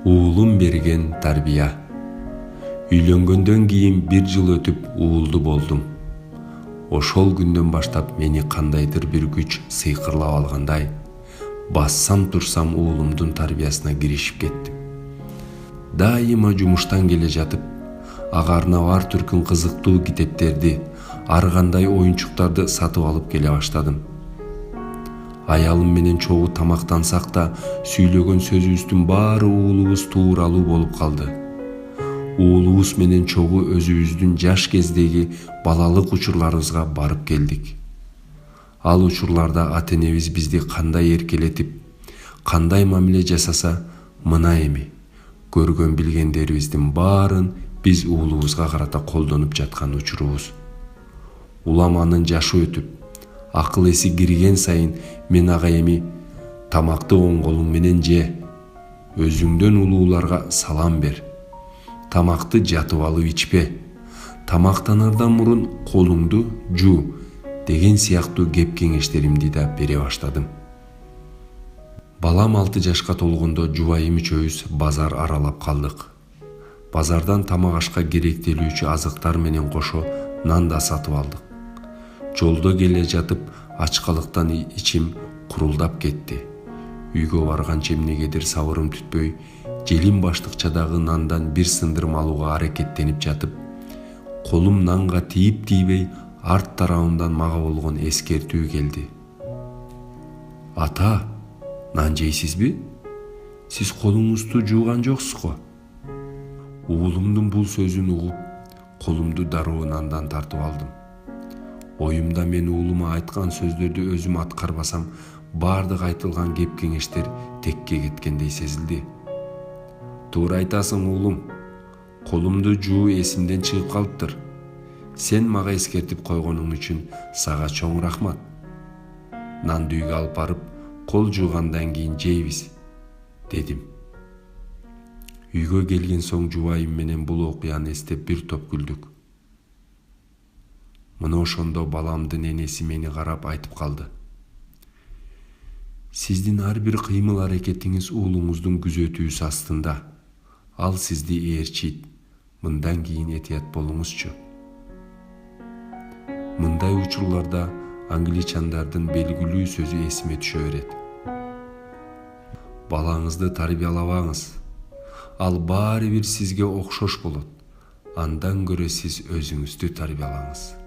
Уулум берген тарбия. Үйлөнгөндөн кийин 1 жыл өтүп уулду болдум. Ошол күндөн баштап мени кандайдыр бир күч сыйкырлап алгандай, бассам турсам уулумдун тарбиясына киришип кеттим. Дайыма жумуштан келе жатып, ага арнап ар түркүн кызыктуу китептерди, ар кандай оюнчуктарды сатып алып келе баштадым. Аялым менен чогуу тамактансак да, сүйлөгөн сөзүбүздүн баары уулубуз тууралуу болуп калды. Уулубуз менен чогуу өзүбүздүн жаш кездеги балалык учурларыбызга барып келдик. Ал учурларда ата-энебиз бизди кандай эркелетип, кандай мамиле жасаса, мына эми көргөн билгендерибиздин баарын биз уулубузга карата колдонуп жаткан учурубуз. Улам анын жашы өтүп, акыл эси кирген сайын мен ага эми тамакты оң колуң менен же, өзүңдөн улууларга салам бер, тамакты жатып алып ичпе, тамактанардан мурун колуңду жуу деген сыяктуу кеп кеңештеримди да бере баштадым. Балам 6 жашка толгондо жубайым үчөөбүз базар аралап калдык. Базардан тамак ашка керектелүүчү азыктар менен кошо нан да сатып алдык. Жолдо келе жатып ачкалыктан ичим курулдап кетти. Үйгө барганча эмнегедир сабырым түтпөй, желим баштыкчадагы нандан бир сындырым алууга аракеттенип жатып, колум нанга тийип-тийбей арт тарабымдан мага болгон эскертүү келди. Ата, нан жейсизби? Сиз колуңузду жууган жоксуз го? Уулумдун бул сөзүн угуп, колумду дароо нандан тартып алдым. Оюмда мен уулума айткан сөздөрдү өзүм аткарбасам, баардык айтылган кеп кеңештер текке кеткендей сезилди. Туура айтасың уулум, колумду жуу эсимден чыгып калыптыр. Сен мага эскертип койгонуң үчүн сага чоң рахмат. Нанды үйгө алып барып, кол жуугандан кийин жейбиз, дедим. Үйгө келген соң жубайым менен бул окуяны эстеп бир топ күлдүк. Мына ошондо баламдын энеси мени карап айтып калды. Сиздин ар бир кыймыл аракетиңиз уулуңуздун күзөтүүсү астында. Ал сизди ээрчийт. Мындан кийин этият болуңузчу. Мындай учурларда англичандардын белгилүү сөзү эсиме түшө берет. Балаңызды тарбиялабаңыз. Ал баары бир сизге окшош болот. Андан көрө сиз өзүңүздү тарбиялаңыз.